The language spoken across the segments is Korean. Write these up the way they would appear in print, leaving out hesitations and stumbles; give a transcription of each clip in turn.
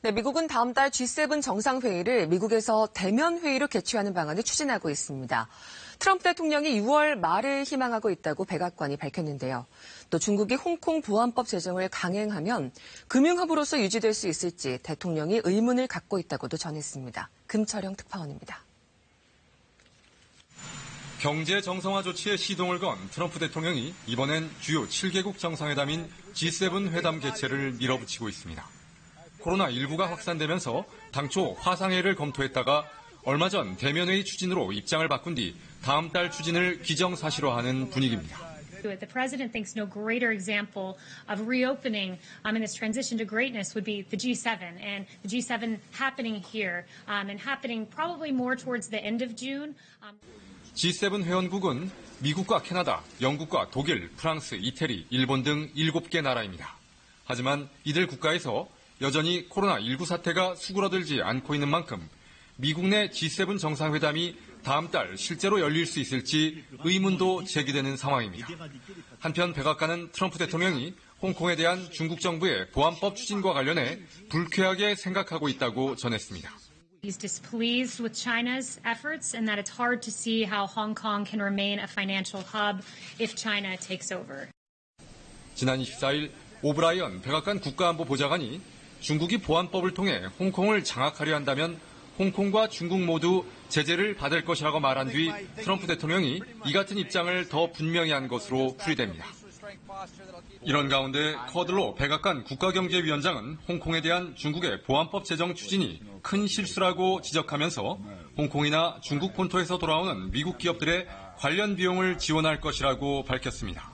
네, 미국은 다음 달 G7 정상회의를 미국에서 대면 회의로 개최하는 방안을 추진하고 있습니다. 트럼프 대통령이 6월 말을 희망하고 있다고 백악관이 밝혔는데요. 또 중국이 홍콩 보안법 제정을 강행하면 금융허브로서 유지될 수 있을지 대통령이 의문을 갖고 있다고도 전했습니다. 금철영 특파원입니다. 경제 정상화 조치에 시동을 건 트럼프 대통령이 이번엔 주요 7개국 정상회담인 G7 회담 개최를 밀어붙이고 있습니다. 코로나19가 확산되면서 당초 화상회의를 검토했다가 얼마 전 대면회의 추진으로 입장을 바꾼 뒤 다음 달 추진을 기정사실화하는 분위기입니다. The president thinks no greater example of reopening in this transition to greatness would be the G7, and the G7 happening here and happening probably more towards the end of June. G7 회원국은 미국과 캐나다, 영국과 독일, 프랑스, 이태리, 일본 등 7개 나라입니다. 하지만 이들 국가에서 여전히 코로나19 사태가 수그러들지 않고 있는 만큼 미국 내 G7 정상회담이 다음 달 실제로 열릴 수 있을지 의문도 제기되는 상황입니다. 한편 백악관은 트럼프 대통령이 홍콩에 대한 중국 정부의 보안법 추진과 관련해 불쾌하게 생각하고 있다고 전했습니다. He's displeased with China's efforts and that it's hard to see how Hong Kong can remain a financial hub if China takes over. 지난 24일 오브라이언 백악관 국가안보보좌관이 중국이 보안법을 통해 홍콩을 장악하려 한다면 홍콩과 중국 모두 제재를 받을 것이라고 말한 뒤 트럼프 대통령이 이 같은 입장을 더 분명히 한 것으로 풀이됩니다. 이런 가운데 커들로 백악관 국가경제위원장은 홍콩에 대한 중국의 보안법 제정 추진이 큰 실수라고 지적하면서 홍콩이나 중국 본토에서 돌아오는 미국 기업들의 관련 비용을 지원할 것이라고 밝혔습니다.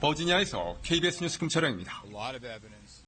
버지니아에서 KBS 뉴스 금철영입니다.